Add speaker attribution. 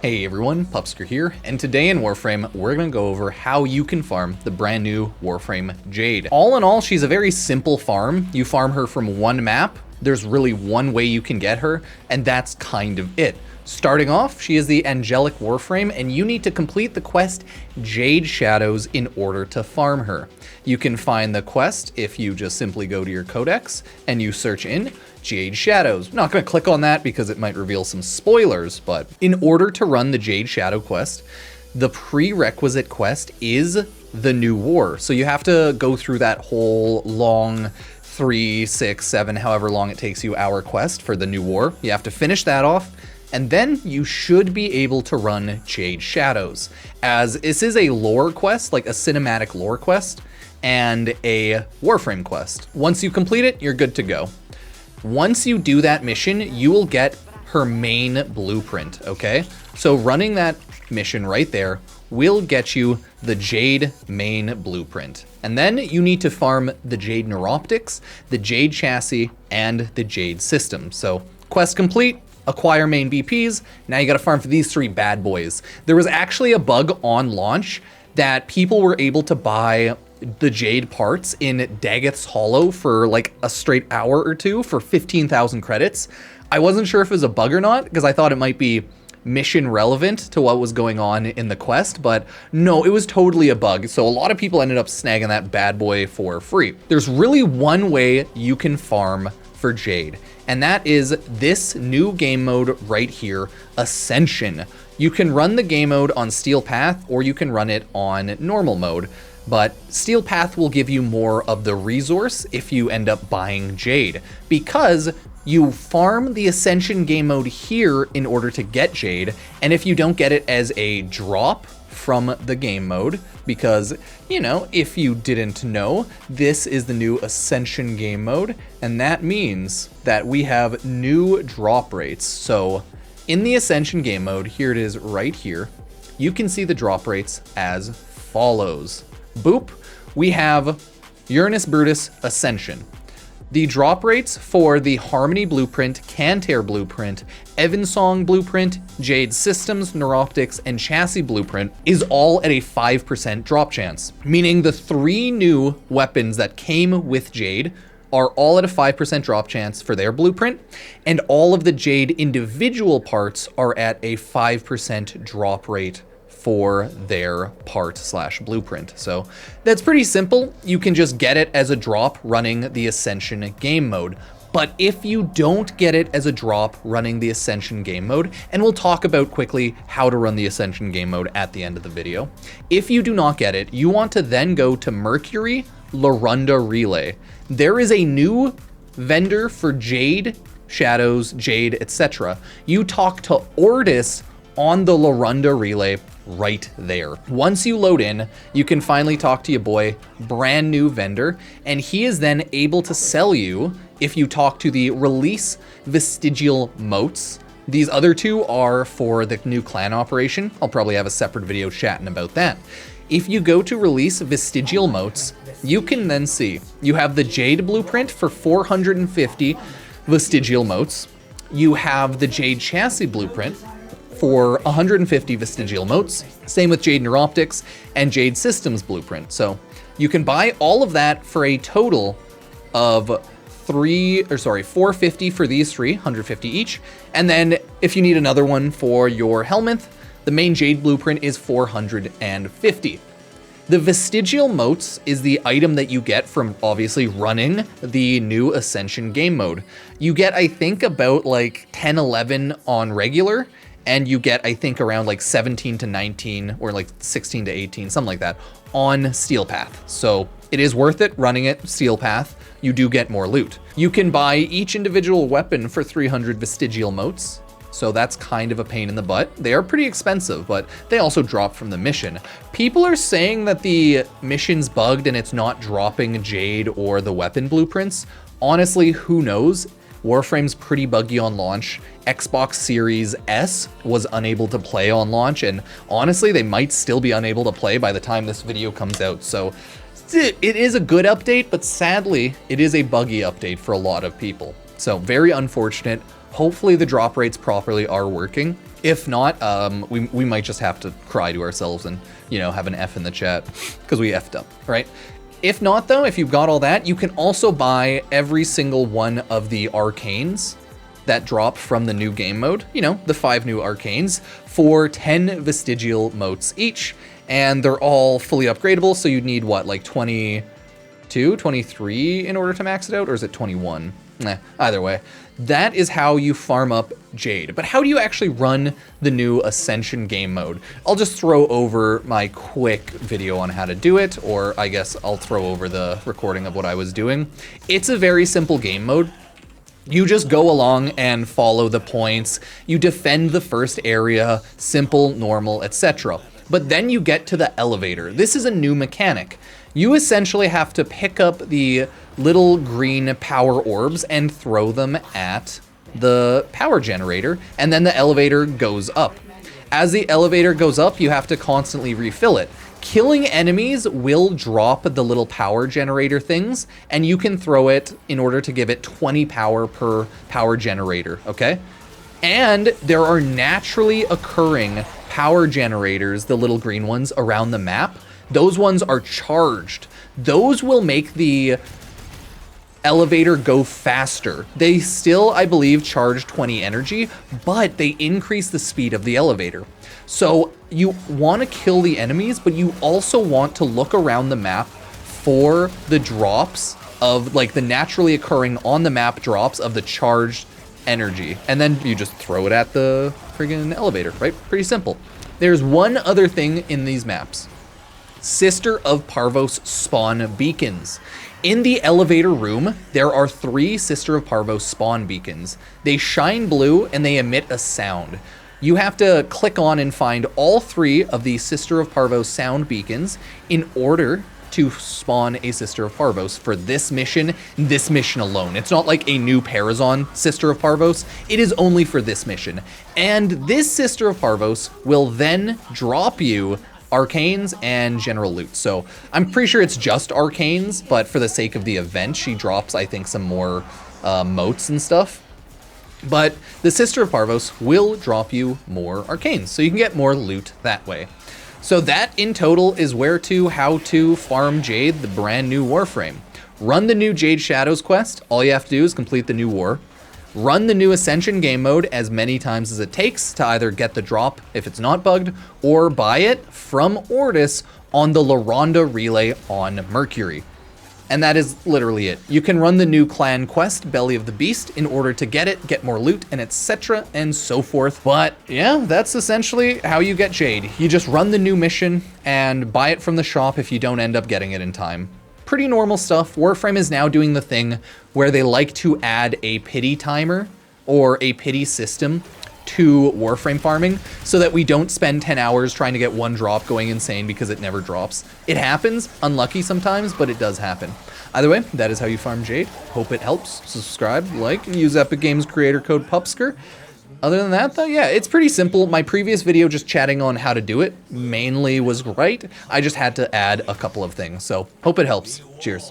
Speaker 1: Hey everyone, Pupsker here, and today in Warframe, we're going to go over how you can farm the brand new Warframe Jade. All in all, she's a very simple farm. You farm her from one map. There's really one way you can get her, and that's kind of it. Starting off, she is the Angelic Warframe, and you need to complete the quest Jade Shadows in order to farm her. You can find the quest if you just simply go to your codex and you search in Jade Shadows. I'm not going to click on that because it might reveal some spoilers, but in order to run the Jade Shadow quest, the prerequisite quest is the new war. So you have to go through that whole long 3, 6, 7, however long it takes you hour quest for the new war. You have to finish that off, and then you should be able to run Jade Shadows, as this is a lore quest, like a cinematic lore quest, and a Warframe quest. Once you complete it, you're good to go. Once you do that mission, you will get her main blueprint, okay? So running that mission right there will get you the Jade main blueprint. And then you need to farm the Jade Neuroptics, the Jade Chassis, and the Jade System. So quest complete, acquire main BPs, now you gotta farm for these 3 bad boys. There was actually a bug on launch that people were able to buy the Jade parts in Dagoth's Hollow for like a straight hour or two for 15,000 credits. I wasn't sure if it was a bug or not because I thought it might be mission relevant to what was going on in the quest, but no, it was totally a bug. So a lot of people ended up snagging that bad boy for free. There's really one way you can farm for Jade, and that is this new game mode right here, Ascension. You can run the game mode on Steel Path or you can run it on normal mode. But Steel Path will give you more of the resource if you end up buying Jade, because you farm the Ascension game mode here in order to get Jade, and if you don't get it as a drop from the game mode, because, you know, if you didn't know, this is the new Ascension game mode, and that means that we have new drop rates. So in the Ascension game mode, here it is right here, you can see the drop rates as follows. Boop, we have Uranus Brutus Ascension. The drop rates for the Harmony Blueprint, Cantare Blueprint, Evensong Blueprint, Jade Systems, Neuroptics, and Chassis Blueprint is all at a 5% drop chance, meaning the 3 new weapons that came with Jade are all at a 5% drop chance for their blueprint, and all of the Jade individual parts are at a 5% drop rate for their part/blueprint. So that's pretty simple. You can just get it as a drop running the Ascension game mode. But if you don't get it as a drop running the Ascension game mode, and we'll talk about quickly how to run the Ascension game mode at the end of the video. If you do not get it, you want to then go to Ordis Larunda Relay. There is a new vendor for Jade Shadows, Jade, etc. You talk to Ordis on the Larunda Relay right there. Once you load in, you can finally talk to your boy, brand new vendor, and he is then able to sell you if you talk to the Release Vestigial Motes. These other 2 are for the new clan operation. I'll probably have a separate video chatting about that. If you go to Release Vestigial Motes, you can then see you have the Jade Blueprint for 450 Vestigial Motes. You have the Jade Chassis Blueprint for 150 Vestigial Motes, same with Jade Neuroptics and Jade Systems Blueprint. So you can buy all of that for a total of 450 for these 3, 150 each. And then if you need another one for your Helminth, the main Jade Blueprint is 450. The Vestigial Motes is the item that you get from obviously running the new Ascension game mode. You get, I think, about like 10, 11 on regular, and you get, I think, around like 17 to 19 or like 16 to 18, something like that, on Steel Path. So it is worth it running it Steel Path. You do get more loot. You can buy each individual weapon for 300 Vestigial Motes. So that's kind of a pain in the butt. They are pretty expensive, but they also drop from the mission. People are saying that the mission's bugged and it's not dropping Jade or the weapon blueprints. Honestly, who knows? Warframe's pretty buggy on launch. Xbox Series S was unable to play on launch, and honestly, they might still be unable to play by the time this video comes out. So it is a good update, but sadly, it is a buggy update for a lot of people. So very unfortunate. Hopefully the drop rates properly are working. If not, we might just have to cry to ourselves and, you know, have an F in the chat because we effed up, right? If not, though, if you've got all that, you can also buy every single one of the arcanes that drop from the new game mode, you know, the 5 new arcanes, for 10 vestigial motes each. And they're all fully upgradable, so you'd need, what, like 22, 23 in order to max it out, or is it 21? Either way. That is how you farm up Jade. But how do you actually run the new Ascension game mode? I'll just throw over my quick video on how to do it, or I guess I'll throw over the recording of what I was doing. It's a very simple game mode. You just go along and follow the points. You defend the first area, simple, normal, etc. But then you get to the elevator. This is a new mechanic. You essentially have to pick up the little green power orbs and throw them at the power generator, and then the elevator goes up. As the elevator goes up, you have to constantly refill it. Killing enemies will drop the little power generator things, and you can throw it in order to give it 20 power per power generator, okay? And there are naturally occurring power generators, the little green ones, around the map. Those ones are charged. Those will make the elevator go faster. They still, I believe, charge 20 energy, but they increase the speed of the elevator. So you want to kill the enemies, but you also want to look around the map for the drops of, like, the naturally occurring on the map drops of the charged energy. And then you just throw it at the friggin' elevator, right? Pretty simple. There's one other thing in these maps. Sister of Parvos spawn beacons. In the elevator room, there are 3 Sister of Parvos spawn beacons. They shine blue and they emit a sound. You have to click on and find all 3 of the Sister of Parvos sound beacons in order to spawn a Sister of Parvos for this mission alone. It's not like a new Parazon Sister of Parvos. It is only for this mission. And this Sister of Parvos will then drop you arcanes and general loot. So I'm pretty sure it's just arcanes, but for the sake of the event, she drops, I think, some more motes and stuff. But the Sister of Parvos will drop you more arcanes, so you can get more loot that way. So that in total is how to farm Jade, the brand new Warframe. Run the new Jade Shadows quest. All you have to do is complete the new war. Run the new Ascension game mode as many times as it takes to either get the drop if it's not bugged, or buy it from Ordis on the Larunda Relay on Mercury. And that is literally it. You can run the new clan quest, Belly of the Beast, in order to get it, get more loot, and etc. and so forth. But yeah, that's essentially how you get Jade. You just run the new mission and buy it from the shop if you don't end up getting it in time. Pretty normal stuff. Warframe is now doing the thing where they like to add a pity timer or a pity system to Warframe farming so that we don't spend 10 hours trying to get one drop going insane because it never drops. It happens, unlucky sometimes, but it does happen. Either way, that is how you farm Jade. Hope it helps. Subscribe, like, and use Epic Games creator code Pupsker. Other than that, though, yeah, it's pretty simple. My previous video just chatting on how to do it mainly was right. I just had to add a couple of things, so hope it helps. Cheers.